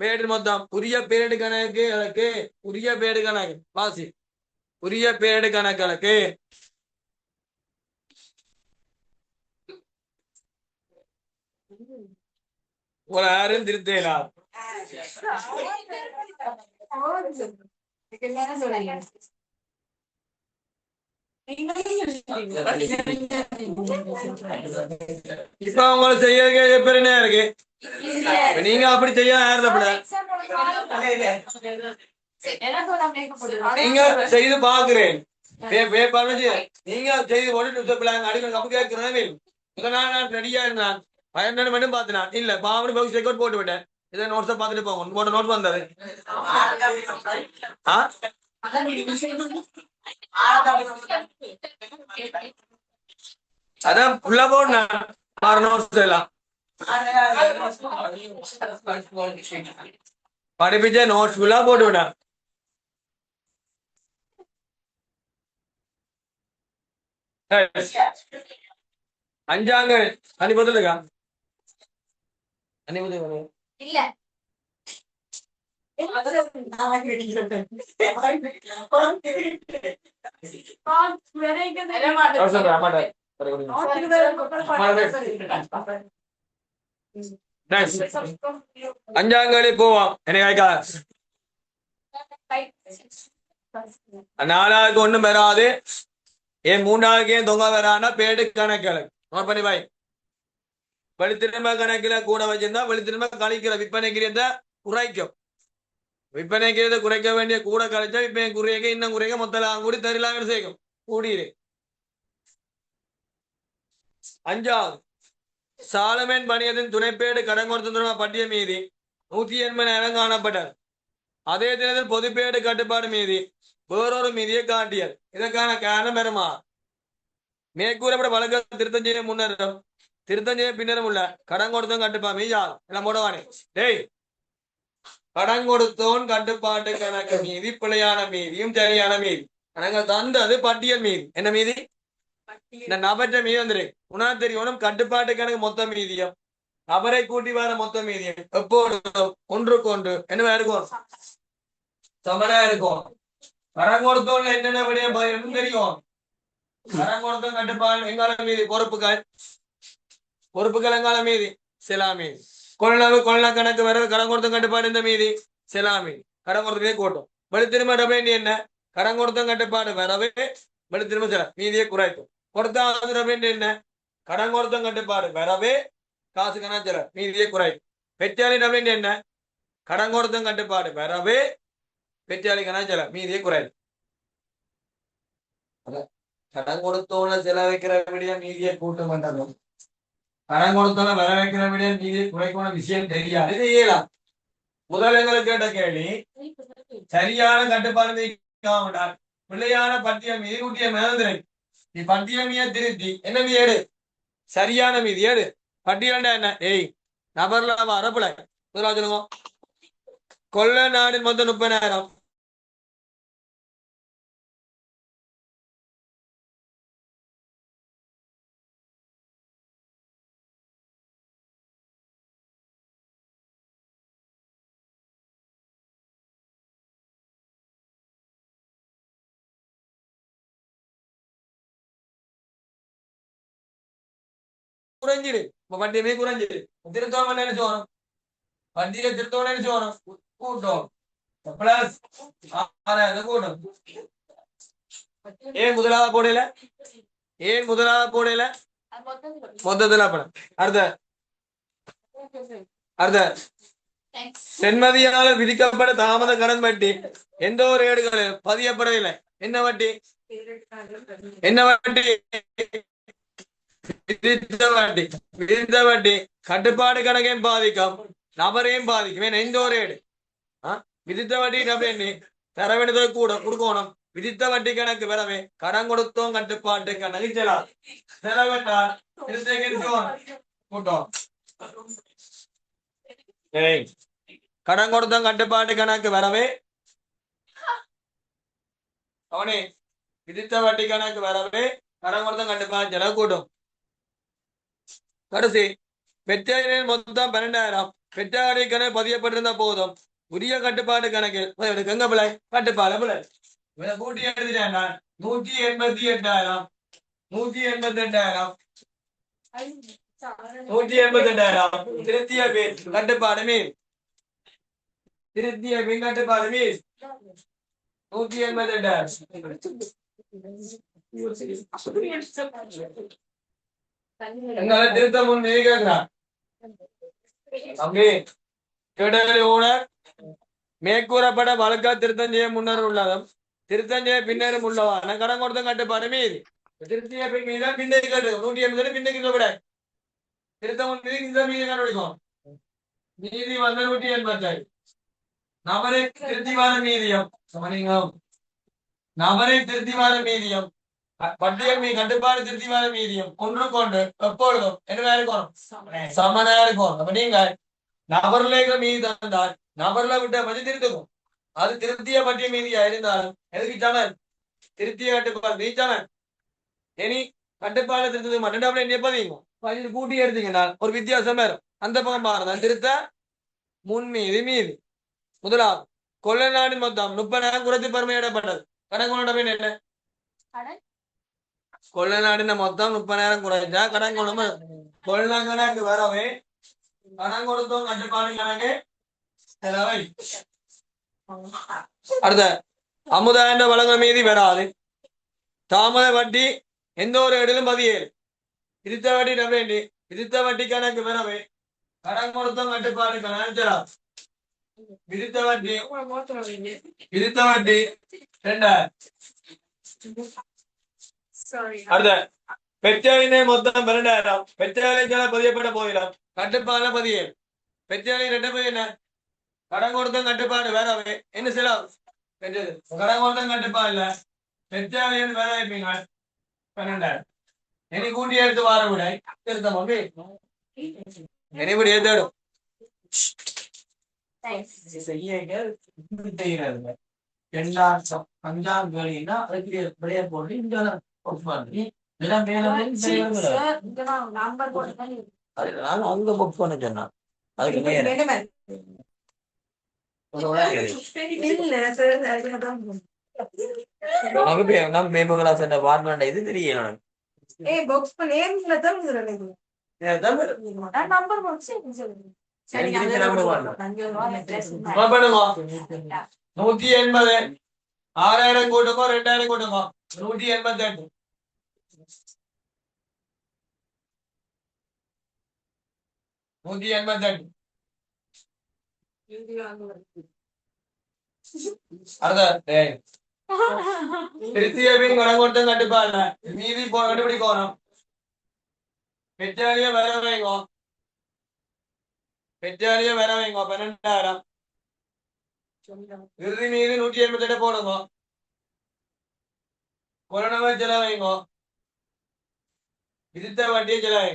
Speaker 1: பேரிட்டு மொத்தம் உரிய பேரிட்டு கணக்கு உரிய பேரிட்டு கணக்கு வாசி உரிய பேரிட்டு கணக்குகளுக்கு உங்களை யாரும் திருத்தலாம். இப்ப உங்களை செய்ய பெருமையா இருக்கு. நீங்க அப்படி செய்ய யாருப்பட நீங்க செய்து பாக்குறேன். நீங்க செய்து கொண்டு அடிக்கடி கப்பு கேட்கிறேன். முதல் நாள் ரெடியா இருந்தான். 12 மணி பார்த்தேன். இல்ல பாவனி பாக்ஸ் ரெக்கார்ட் போட்டு விட்டேன். இதை நோட்ஸை பார்த்துட்டு போங்க. உங்களோட நோட் வந்தது. அதான் உள்ள போன நோட்ஸ் எல்லாம் படிப்பிச்ச நோட்ஸ் ஃபுல்லா போட்டு விட. அஞ்சாங்க அனுப்பி இருக்கா அனுப்பி இல்ல அஞ்சாங்களி போவோம். எனக்கு நாலாவுக்கு ஒண்ணும் வராது. ஏன் மூணாவுக்கு ஏன் தொங்க வரானா பேடு கணக்கில் நோட் பண்ணி பாய். வெளித்திரும்ப கணக்கில கூட வச்சிருந்தா வெளித்திரும்ப கழிக்கிற விற்பனைக்கிறத குறைக்கும். விற்பனைக்கிறத குறைக்க வேண்டிய கூட கழிச்சா விற்பனை குறைக்க இன்னும் குறைக்க மொத்தம் கூடி தெரியலாங்கன்னு சேர்க்கும் கூடியிரு. அஞ்சாவது சாலமேன் பணியத்தின் துணைப்பேடு கடன் கொடுத்த பட்டிய மீதி 180,000 காணப்பட்டார். அதே தினத்தில் பொதுப்பேடு கட்டுப்பாடு மீதி வேறொரு மீதியை காட்டியது. இதற்கான காரணம் பெருமா மேற்கூறப்பட வழக்கு திருத்தம் செய்ய முன்னரும் திருத்தம் செய்ய பின்னரும் உள்ள கடன் கொடுத்தோம் கட்டுப்பாடு மீதி எல்லாம் போடவானே. டேய் கடன் கொடுத்தோன் கட்டுப்பாட்டு கணக்கு மீதி பிழையான மீதியும் சரியான மீதி நாங்கள் தந்தது பட்டியல் மீதி. என்ன மீதி? இந்த நபற்ற மீதி வந்துரு உணா தெரியணும். கட்டுப்பாட்டு கணக்கு மொத்த மீதியும் நபரை கூட்டி வர மொத்த மீதியும் எப்போதும் ஒன்றுக்கு ஒன்று என்னவா இருக்கும்? சமனா இருக்கும். கடன் கொடுத்தோம் என்னென்ன விடயம் தெரியும். கடன் கொடுத்தோம் கட்டுப்பாடு எங்கால மீதி பொறுப்புகள் எங்கால மீதி சிலா மீதி கொள்ளா கணக்கு வர கடன் கொடுத்தோம் கட்டுப்பாடு இந்த மீதி சிலா மீதி கடன் கொடுத்ததே கூட்டும். வெளித்திரும்ப வேண்டிய என்ன? கடன் கொடுத்தோம் கட்டுப்பாடு வரவே வெளித்திரும்ப சில மீதியை குறைக்கும். கொடுத்தா வேண்டிய என்ன? கடன் கொடுத்தோம் கட்டுப்பாடு வரவே காசு கணக்கில் மீதியை குறைக்கும். பெற்றாளி வேண்டிய என்ன? கடன் கொடுத்தோம் கட்டுப்பாடு வரவே பெற்றாளி கணக்கில் மீதியை குறைக்கும். கடன் கொடுத்தோட செலவைக்கிற விட மீதியை கூட்ட மாட்டாங்க. கடன் கொடுத்தோட வர வைக்கிற விட மீதியை குறைக்கான விஷயம் தெரியாது. இது இயலாம். முதலங்களுக்கு கேட்ட கேள்வி சரியான கட்டுப்பாடு பிள்ளையான பட்டியல் மீதி கூட்டிய மேலதிரை நீ பட்டியல் மீத திருத்தி என்ன மீது ஏடு சரியான மீதி ஏடு பட்டியல் என்ன? ஏய் நபர்ல அரப்புல சொல்லுங்க. கொள்ள நாடின் மொத்தம் 30,000 குறைஞ்சிரு. வட்டியுமே குறைஞ்சிரு. திருத்தம் என்ன வரும்? வட்டியில திருத்தம் என்ன வரும்? கூட்டம் பிளஸ் கூட்டம். ஏன் முதலாவது போடல? ஏன் முதலாவது போடல? மொத்தத்துல படம் அடுத்த சென்மதியால் விதிக்கப்பட்ட தாமத கடன் வட்டி எந்த ஒரு ஏடுகளில் பதியப்படவில்லை. என்ன வட்டி? என்ன வட்டி? விதித்த வட்டி கட்டுப்பாடு கணக்கையும் பாதிக்கும் நபரையும் பாதிக்கும். எந்த ஒரு ஏடு விதித்த வட்டி நபர் தர வேண்டியதை கூட கொடுக்கணும். விதித்த வட்டி கணக்கு வரவே கடன் கொடுத்தோம் கட்டுப்பாட்டு கணக்கு செல்லாது. செலவிட்டால் கூட்டம் கடன் கொடுத்தோம் கட்டுப்பாட்டு கணக்கு வரவே அவனே விதித்த வட்டி கணக்கு வரவே கடன் கொடுத்தோம் கட்டுப்பாடு செலவு கூட்டும். கடைசி பெற்றாரின் மொத்தம் 12,000 பெற்றாரி கணக்கு பதியப்பட்டிருந்த போதும் உரிய கட்டுப்பாடு கணக்கில் எங்க பிள்ளை கட்டுப்பாடு பிள்ளை கூட்டி எழுதிட்டேன். 188,000 188,000 182,000 திருத்திய பின் கட்டுப்பாடு மீது திருத்திய பின் கட்டுப்பாடு மீது 182,000 எங்களை திருத்த முன் மீது கேட்கிறான் தம்பி கேட்டகரி ஓனர் மேற்கூறப்பட வழக்கா திருத்தம் செய்ய முன்னர் உள்ளதும் திருத்தம் செய்ய பின்னரும் உள்ளவான கடன் கொடுத்த கட்டுப்பாடு மீது திருத்திய பின் மீது பின்னைக்கு கேட்டு 180 பின்னைக்கு விட திருத்தம் முன் மீது இந்த மீது கண்டுபிடிக்கும் மீதி வந்து 180 நபரை திருத்திவான மீதியம் சமணிங்கம் நபரை திருத்திவான மீதியம் பட்டியல் மீது கட்டுப்பாடு திருத்திவான மீதியம் ஒன்று கொண்டு எப்பொழுதும் என்ன இருக்கணும் சமனா இருக்கும் அப்ப நீங்க நபர்லேக மீதி தந்தால் நபர்ல விட்ட பற்றி திருத்துக்கும் அது திருத்திய பற்றிய மீதியா இருந்தாலும் எதுக்கு சமன் திருத்திய கட்டுப்பாடு மீ சமன் இனி கட்டுப்பாடு திருத்தது மட்டும் எப்பதீங்க கூட்டி எடுத்தீங்கன்னா ஒரு வித்தியாசம் வரும் அந்த பக்கம் பாருங்க திருத்த முன் மீதி மீதி முதலாவது கொள்ள நாடின் மொத்தம் 30,000 குறைத்து பெருமையிடப்பட்டது கடன் கொண்ட என்ன கொள்ள நாடின மொத்தம் 30,000 குறைச்சா கடன் கொண்டு கொள்ள கணக்கு வரவே கடன் கொடுத்தோம் கட்டுப்பாடு கணக்கு செலவை அடுத்த அமுதாண்ட வழங்க மீதி வராது தாமத வட்டி எந்த ஒரு இடத்திலும் பதியேறு பிரித்த வட்டி வேண்டி பிரித்த வட்டி கணக்கு வரவே கடன் கொடுத்தோம் கட்டுப்பாடு கணக்கு செலவு பிரித்த வட்டி 2,000 அடுத்த பெற்றாளினை மொத்தம் 12,000 பெற்றாளிக்கான பதியப்பட்ட போதிலும் கட்டுப்பாடு பதியேறு பெற்றாளி 2 பதிவு என்ன கடன் கொடுத்தோம் கட்டுப்பாடு வேறவே என்ன செலவு கடன் கொடுத்தோம் கட்டுப்பாடு இல்ல பெற்றாளி வேற வைப்பீங்க 12,000 இனி கூட்டி எடுத்து வார விட திருத்தம் இனிபடி ஏதாடும் அஞ்சாம் வேலைன்னா விளைய போட்டு இங்க அங்க புக் பண்ண சொன்னா அதுக்கு இது தெரியல நூத்தி 80 6,000 கூட்டுமோ 2,000 கூட்டுமோ 188 188 திருத்திய பின் கடன் கொடுத்த கட்டுப்பாடு மீதி கண்டுபிடிக்கணும் பெற்றாலிய வேற வைங்க பெற்றாலிய வேற வைங்க 12,000 இறுதி மீது 188 போடுங்க கொரோனாவை செலவைங்க விதித்த வட்டியை செலவை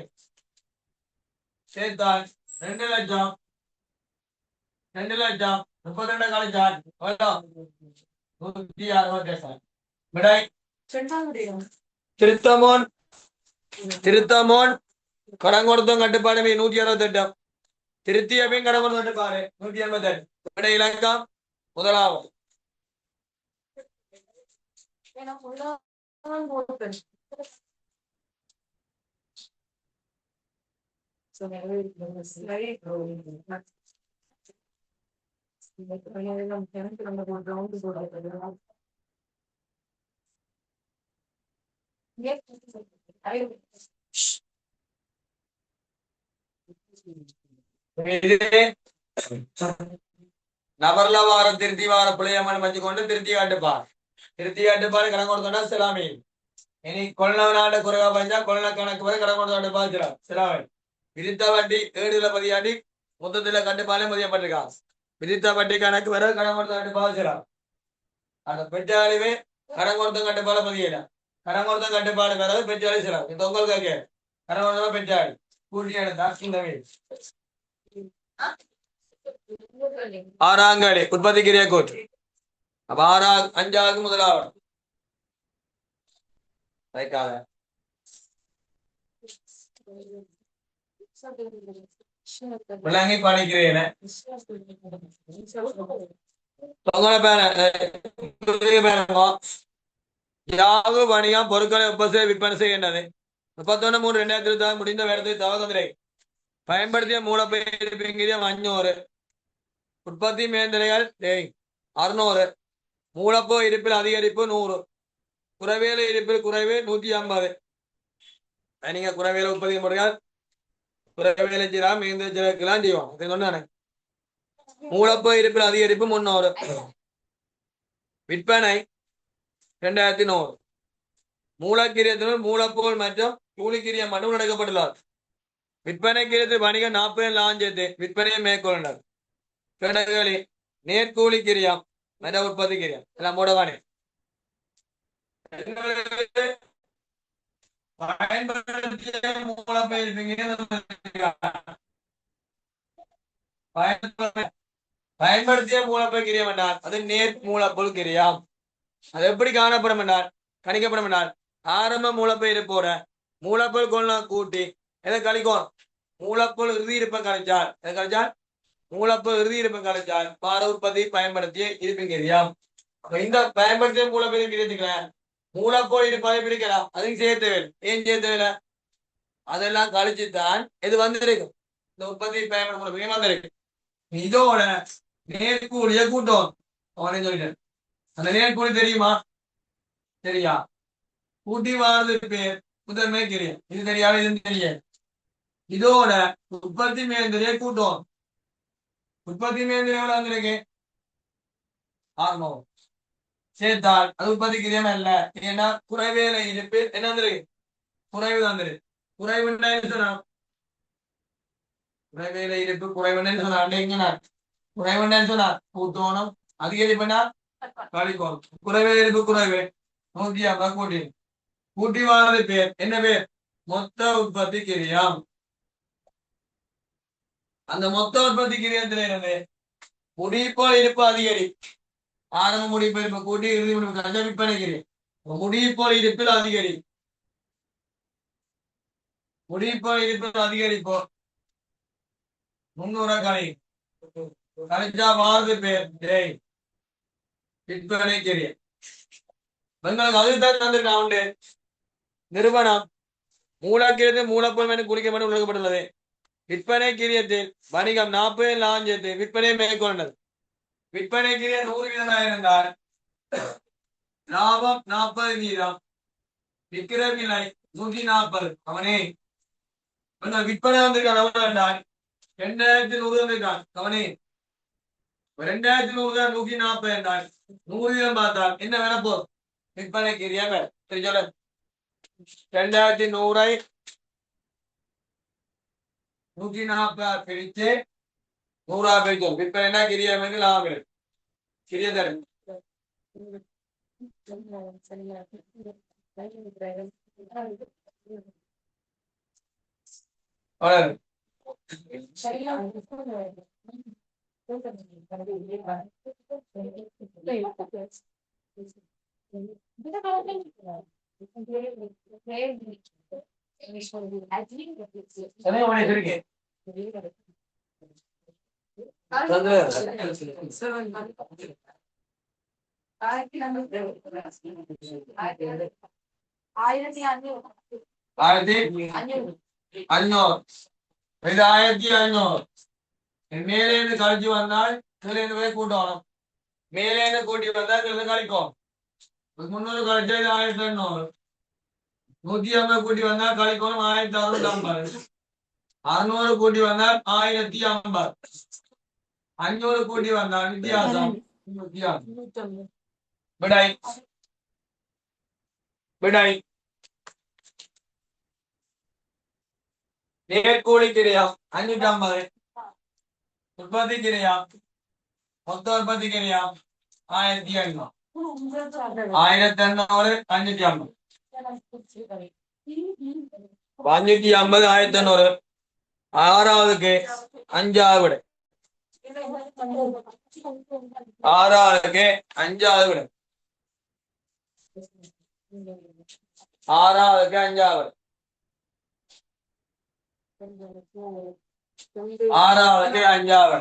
Speaker 1: சேர்த்தால் 2 லட்சம் 32 கழிச்சால் 168 விடை திருத்தமோன் கடன் கொடுத்தோம் கட்டுப்பாடு 168 திருத்திய பின் கடன் கொடுத்த கட்டுப்பாடு 188 விடை இலக்கம் முதலாவது நபர்ல வார திருத்தி வார பிள்ளையம்மன் வச்சு கொண்டு திருத்தி காட்டுப்பாரு கடன் கொடுத்தோம்னா சிலாமி இனி கொள்ளவனாண்ட குறைவா பஞ்சா கொள்ள கணக்கு வரை கடன் கொடுத்த கட்டுப்பாடு சிலாவை விதித்த வட்டி 7 பதியாண்டி மொத்தத்துல கட்டுப்பாடு மதியப்பட்டிருக்கான் விதித்த வட்டி கணக்கு வரை கடன் கொடுத்த கட்டுப்பாடு சிலாம் அந்த பெற்றாளிவே கடன் கொடுத்த கட்டுப்பாடு பதியல கடன் கொடுத்த கட்டுப்பாடு வர பெற்றாளி சிலாம் இந்த உங்களுக்கு கடன் கொடுத்த பெற்றாளி கூட்டி எடுத்தா இந்த ஆறாங்காடி உற்பத்தி கிரியா கோட் அப்ப 5 முதலாவது விளங்கி படிக்கிறேன் யாவு வணிகம் பொருட்களை விற்பனை செய்கின்றது 31/3/2026 முடிந்த வேடத்தை தவறு பயன்படுத்திய மூலப்பொருள் விகிதம் 500. உற்பத்தி மேந்திரைகள் 600. மூலப்போ இருப்பில் அதிகரிப்பு 100. குறைவேல இருப்பில் குறைவு 150. நீங்க குறைவேல உற்பத்தி முறையால் குறைவேலை செய்யலாம் மேந்திரலாம் செய்வோம் சொன்னானே. மூலப்போ இருப்பில் அதிகரிப்பு 300. விற்பனை 2100. மூலக்கிரியத்தினுள் மூலப்போல் மற்றும் கூலிக்கிரியம் மட்டும் நடக்கப்பட்டுள்ளார். விற்பனை கிரியத்தில் வணிகம் 40 லாஞ்சத்து விற்பனையை மேற்கொண்டார். கிடங்களில் நேர்கூலி கிரியம் மற்ற உற்பத்தி கிரியம் எல்லாம் மூடவானே. பயன்படுத்திய மூலப்பொருள் கிரியம் என்றால் அது நேர் மூலப்பொருள் கிரியம். அது எப்படி காணப்படும் என்றால் கணிக்கப்படும் என்றால் ஆரம்ப மூலப்பொருள் இருப்போட மூலப்பொருள் கொள்ள கூட்டி எதை கழிக்கும் மூலப்பொருள் இறுதி இருப்பை கழிச்சால் எதை கழிச்சால் மூலப்பொருள் இறுதி இருப்பை கழிச்சால் பார உற்பத்தி பயன்படுத்திய இருப்பின் கிரியம். இந்த பயன்படுத்திய மூலப்பொருள் கிரியத்துக்கிறேன் மூலப்பொருள் இருப்பதை பிரிக்கலாம். அதையும் சேர்த்து ஏன் சேர்த்து அதெல்லாம் கழிச்சுத்தான் இது வந்திருக்கும். இந்த உற்பத்தி பயன்படுத்த வந்திருக்கு. இதோட நேர்கூலிய கூட்டம் அவனே சொல்லிட்டேன். அந்த நேர்கூலி தெரியுமா? சரியா? கூட்டி வாழ்றது பேர் முதன்மை கிரியம். இது தெரியாது, இது தெரியாது. இதோட உற்பத்தி மேந்திரையை கூட்டம். உற்பத்தி மேந்திரை எவ்வளவு வந்திருக்கு? 600 சேர்த்தால் அது உற்பத்தி கிரியம் அல்ல. ஏன்னா குறைவேலை இருப்பில் என்ன வந்திருக்கு? குறைவு வந்திருக்கு. குறைவுன்னா சொன்னா குறைவேலை இருப்பு குறைவுன்னு சொன்னா குறைவுன்னு சொன்னா கூட்டோணும் அதிகரிப்புனா கழிக்கோணும். குறைவேலை இருப்பு குறைவு 150 கூட்டி கூட்டி வாழ்றது பேர் என்ன பேர்? மொத்த உற்பத்தி கிரியம். அந்த மொத்த உற்பத்தி கிரியத்துல இருந்து முடிப்போல் இருப்பு அதிகரி ஆரம்ப முடிப்பு இருப்பு கூட்டி இறுதி முடிப்பு கஞ்ச விற்பனை கிரியம். முடிப்போல் இருப்பில் அதிகரி முடிப்போல் இருப்பில் அதிகரிப்போ 300 கழிச்சா வாழ்றது பேர் விற்பனை கிரியம். உங்களுக்கு அதுதான் தந்திருக்கா உண்டு. நிறுவனம் மூலக்கிரியத்தில் மூலப்பொருள் என குறிக்கப்பட்டு உலகப்பட்டுள்ளது. விற்பனை கிரியத்தில் வணிகம் 40 லாஞ்சத்து விற்பனை மேற்கொண்டது. விற்பனை கிரியம் 100% இருந்தால் லாபம் 40%. விற்கிற விலை 140. அவனே விற்பனை வந்திருக்கான் என்றால் 2100 வந்திருக்கான். அவனே 2100 140 என்றால் 100 பார்த்தால் என்ன வேலை போதும்? விற்பனை கிரியா வேலை. சரி சொல்ல 2100 140 பிரிச்சு 100 பிரிச்சோம். விற்பனை கிரியா லாபம் கிரியா தரும். ஆயிரத்தி 500 இது 1500. மேலே இருந்து கழிச்சு வந்தால் கீழே இருந்து போய் கூட்டணும். மேலே இருந்து கூட்டி வந்தால் கீழே கழிக்கும். 300 கழிச்சா 1800. 150 கூட்டி வந்தால் கழிக்கணும் 1650. 600 கூட்டி வந்தால் 1050. 500 கூட்டி வந்தால் வித்தியாசம் விடை விடை நேர்கூலி கிரியம் 550. உற்பத்தி கிரியம் மொத்த உற்பத்தி கிரியம் 1500. 1500 550. 550 1500. ஆறாவதுக்கு 5ஆவது விடை. ஆறாவதுக்கு 5ஆவது விடை. ஆறாவதுக்கு 5ஆவது. ஆறாவதுக்கு 5ஆவது.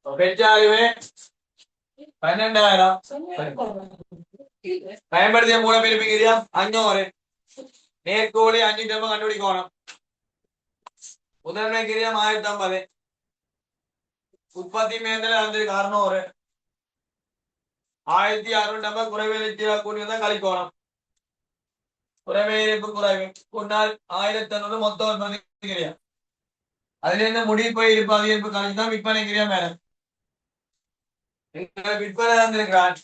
Speaker 1: பெற்றாலுமே 12,000. பயன்படுத்திய மூலப்பெருப்பு கிரியா 500 நேர்கோழி 5 கண்டுபிடிக்கணும் முதன்மை கிரியம் 1050 உற்பத்தி மேந்தல் வந்திருக்கு 600 1600 குறைவேலை கூட்டி வந்தா கழிக்கணும் குறைவேலிப்பு குறைவு கொண்டால் 1500 மொத்த உற்பத்தி கிரியா அதுல இருந்து முடிப்பை இருப்பு அதிகரிப்பு கழிச்சுதான் விற்பனை கிரியா மேல விற்பனை வந்திருக்கிறான்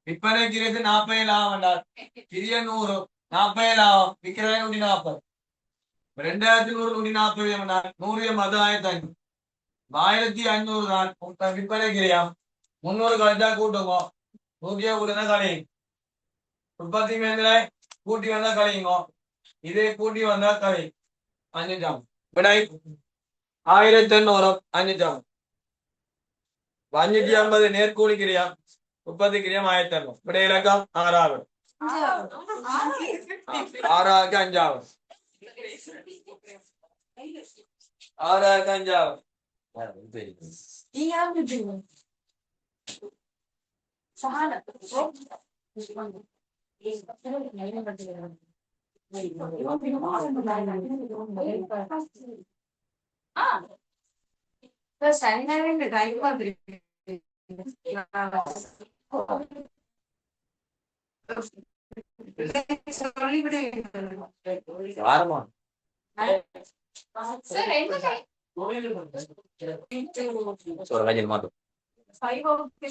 Speaker 1: விற்பனை கிரியத்து 40 லாபம் என்றார் கிரிய 100 40 லாபம் விற்கிறதா 140 2100 140 என்றார் 100 மது 1500 1500 தான் விற்பனை கிரியா 300 கழிச்சா கூட்டுங்க 100 கூட்டினா கழியுங்க உற்பத்தி மேல கூட்டி வந்தா கழியுங்க இதே கூட்டி வந்தா கழி 5 விடை 1800 5 550 நேர்கூலி கிரியா உற்பத்தி கிரியம் 1000 விடை இலக்கம் 6 6 5 6 5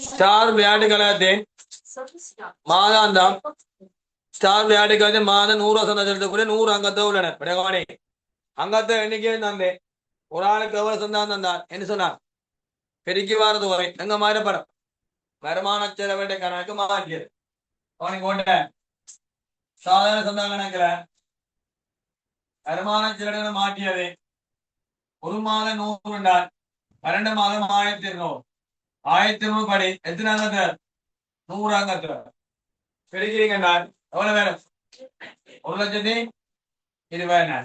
Speaker 1: ஸ்டார் விளையாட்டுகளே மாதாந்தம் ஸ்டார் விளையாட்டுகளே மாதம் 100 செலுத்தக்கூடிய 100 அங்கத்தை உள்ளன விடகானே அங்கத்தை எண்ணிக்கை தந்தேன் ஒரு ஆளுக்கு எவ்வளவு சொந்தம் தந்தார் என்ன சொன்னார் பெருக்கி வாரது வரை எங்க மாதிரி படம் வருமான செலவிட்ட கணக்கு மாற்றியது அவனுக்கு கொண்ட சாதாரண சொந்த கணக்குல வருமான செலவிட மாற்றியது ஒரு மாதம் 100 என்றால் 12 மாதம் 1200 1200 படி எத்தனை அங்கத்தை 100 அங்கத்துல பெருக்கிறீங்க என்றால் எவ்வளவு வேணும் 1,20,000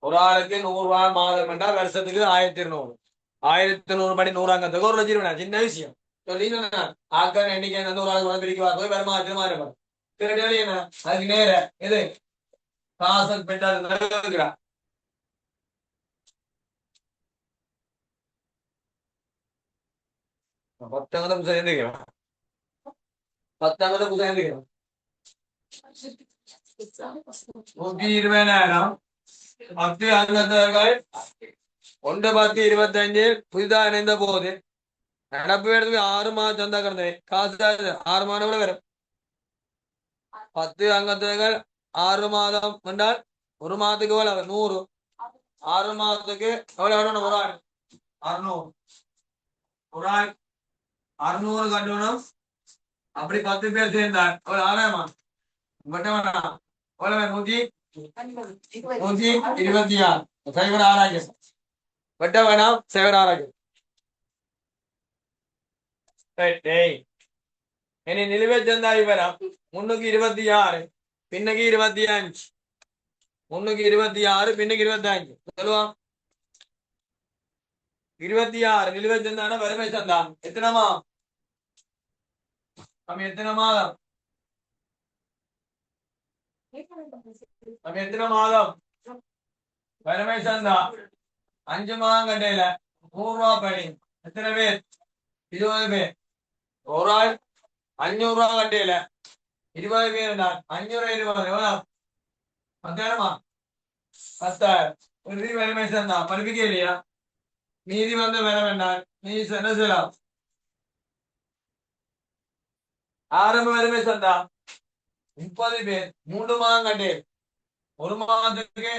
Speaker 1: ஒரு ஆளுக்கு 100 ரூபாய் மாதம் என்றால் வருஷத்துக்கு 1200 1200 படி 100 அங்கத்துக்கு 1,20,000 சின்ன விஷயம் சொல்லிங்கன்னா ஆட்கள் எண்ணிக்கை வந்து ஒரு ஆளுக்கு பிரிக்க போய் வருமானத்தில் மாறுபாடு என்ன அதுக்கு நேர எது காசல் பெற்றார் பத்தங்கத்தை சேர்ந்துக்கிறோம் 120,000 10 அங்கத்தவர்கள் 1/10/25 புதிதாக இணைந்த போது நடப்பு இடத்துக்கு 6 மாதம் சந்தா கிடந்தது காசு 6 மாதம் கூட வரும் 10 அங்கத்தவர்கள் 6 மாதம் என்றால் ஒரு மாதத்துக்கு எவ்வளவு 100 6 மாதத்துக்கு எவ்வளவு வரணும் ஒரு ஆள் 600 ஒரு ஆள் 600 கட்டணும் அப்படி 10 பேர் சேர்ந்தார் எவ்வளவு 6,000 எவ்வளவு 126 சைபர் 6,000 வெட்ட வேணாம் சைபர் 6,000 இனி நிலுவை சந்தாய் வரும் 326 பின்னுக்கு 25 326 பின்னுக்கு 25 சொல்லுவான் 26 நிலுவை சந்தான வறுமை சந்தா எத்தனைமா நம்ம எத்தனை மாதம் நம்ம எத்தனை மாதம் வறுமை சந்தா 5 மாதம் கட்டையில 100 ரூபாய் பணி எத்தனை பேர் 20 பேர் ஒரு ஆள் 500 ரூபாய் கட்டையில 20 பேர் என்றால் 500 20 எவ்வளவு 10,000 10,000 ஒரு வறுமை சந்தா படிப்பிக்க இல்லையா மீதி வந்து வர வேண்டாம் நீ என்ன செய்யலாம் ஆரம்ப வறுமை சந்தா 30 பேர் 3 மாதம் கட்டே ஒரு மாதத்துக்கு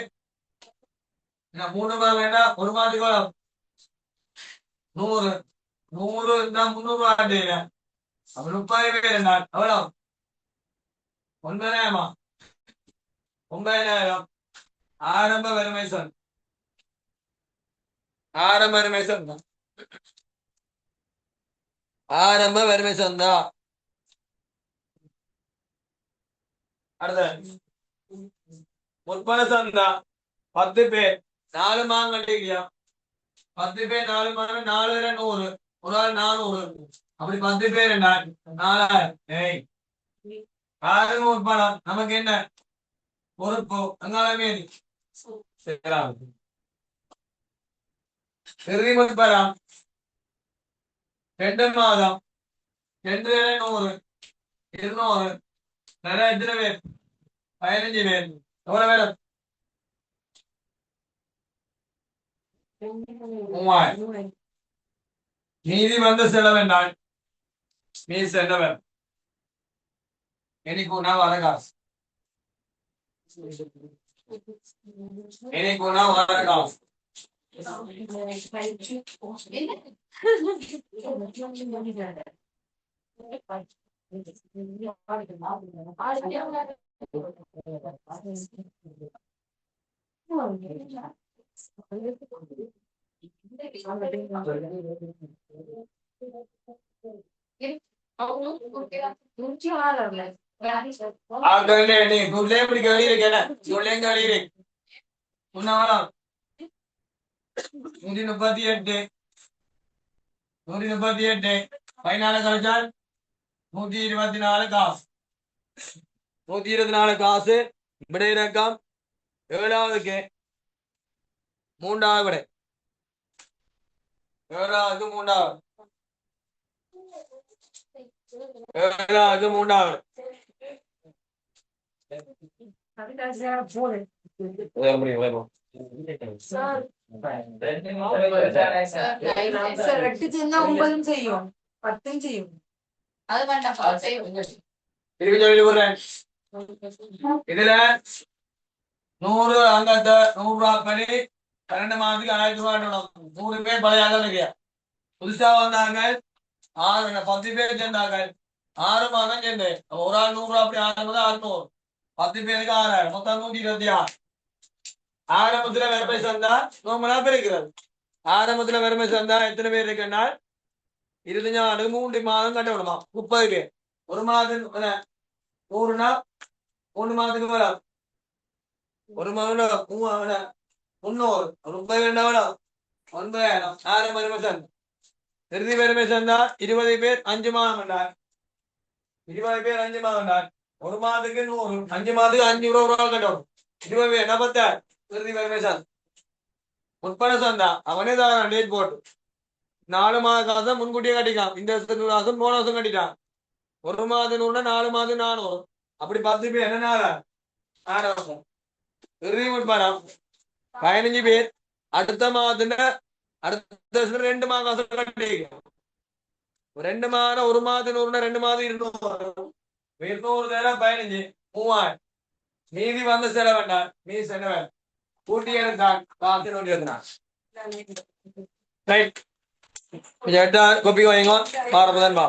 Speaker 1: 3 மாதம் வேண்டாம் ஒரு மாதத்துக்கு 100 இருந்தா 300 ரூபாய் கட்டையில அப்ப 30 பேர் என்றால் எவ்வளவு 9,000 ஆரம்ப வறுமை சந்தா ஆரம்ப வறுமை சந்தா ஆரம்ப வறுமை சந்தா அடுத்த முற்பன சந்தா 10 பேர் 4 மாதம் கட்டிக்கிறியா 10 பேர் 4 மாதம் 4 100 ஒரு ஆள் 400 அப்படி 10 பேர் என்ன 4000. ஏய் ஆறு பணம் நமக்கு என்ன பொறுப்பு அங்காளமே இறுதி முற்பரம் 2 மாதம் 2 100 200 நிறைய எத்தனை பேர் 15 பேர் எவ்வளவு வேணும் 3000. மீதி வந்து செலவென்றால் மீதி செலவன் எனக்கு உணா வர காசு எனக்கு உணா வர காசு நீ குள்ளே இப்படி கேள்வி இருக்கேன் சொல்லேன் கேள்வி இருக்கு உன்னாவலாம் 138 138 14 கழிச்சால் 124 காசு 124 காசு விடை இறக்கம் ஏழாவதுக்கு மூன்றாவது விடை ஏழாவது மூன்றாவது ஏழாவது மூன்றாவது
Speaker 3: செய்யும் 10 செய்யும்
Speaker 1: இதுல 100 அங்கத்தை 100 ரூபாய் 12 மாதத்துக்கு 1000 ரூபாய் 100 பேர் பழைய இல்லையா புதுசா வந்தாங்க 10 பேர் சேர்ந்தாங்க 6 மாதம் சேர்ந்து ஒரு ஆள் 100 ரூபாய் அப்படி 6 மாதம் 600 10 பேருக்கு 6000 மொத்தம் 126 ஆரம்பத்துல வறுமை சந்தா நோம்பலா பிரிக்கிறது ஆரம்பத்துல வறுமை சந்தா எத்தனை பேர் இருக்குன்னா 25 3 மாதம் கட்ட விடுமா 30 பேர் ஒரு மாதம் 100 நாள் 1 மாதத்துக்கு மேல ஒரு மாதம் 300 30 வேண்டாம் 9000 ஆறு வறுமை சந்தா இறுதி வறுமை சந்தா 20 பேர் 5 மாதம் என்றார் 20 பேர் 5 மாதம் என்றார் ஒரு மாதத்துக்கு 100 5 மாதத்துக்கு 500 ரூபாய் கட்டணும் 20 பேர் 46 இறுதி வறுமை சந்தா முற்பட சந்தா அவனே தான் டேட் போட்டு 4 மாத காசம் முன்கூட்டியே கட்டிக்கலாம் இந்த வருஷத்துக்கு காசம் போன வருஷம் கட்டிட்டான் ஒரு மாதம் 4 மாதம் 400 அப்படி 10 பேர் என்ன 6 வருஷம் இறுதி முற்படம் 15 பேர் அடுத்த மாதத்துல அடுத்த வருஷம் 2 மாத காசம் கட்டிக்கலாம் 2 மாதம் ஒரு மாதம் 2 மாதம் 200 தரம் 15 3000 மீதி வந்து செலவேண்டாம் மீதி செலவு கூட்டி எடுத்தான் காசு நோண்டி எடுத்தான் ரைட் கோப்பி வாங்க பாரபதான் பா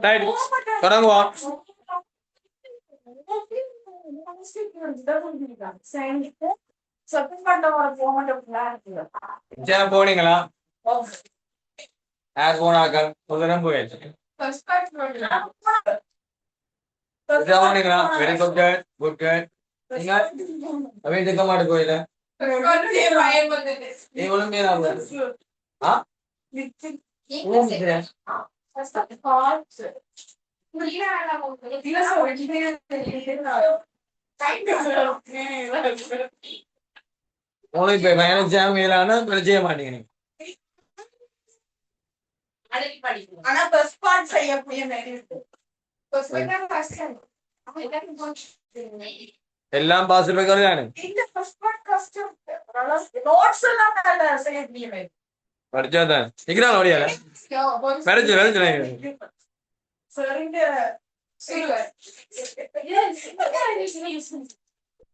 Speaker 1: ரைட் தொடங்குவோம். எக்ஸாம் போனீங்களா? யார் போனாக்கள் ஒரு தரம் போயாச்சு. எக்ஸாம் போனீங்களா? Very good good good good. நீங்க அவன் இருக்க மாட்டு கோயில நீ ஒழுங்கா ஆ உங்களுக்கு எக்ஸாம் மேலான செய்ய மாட்டீங்க நீங்க.
Speaker 3: ஆனா ஃபர்ஸ்ட் பார்ட் செய்ய முடியும்.
Speaker 1: எல்லாம் பாசிபிள் தானே.
Speaker 3: இந்த ஃபர்ஸ்ட் பார்ட் கஷ்டம். நோட்ஸ் எல்லாம் நல்லா செய்ய முடியும்.
Speaker 1: படிச்சாதான் சீக்கிரம் ஓடியால வரைச்சு வரைச்சு
Speaker 3: சரிங்க.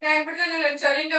Speaker 3: நான் இப்படி சொல்லிட்டு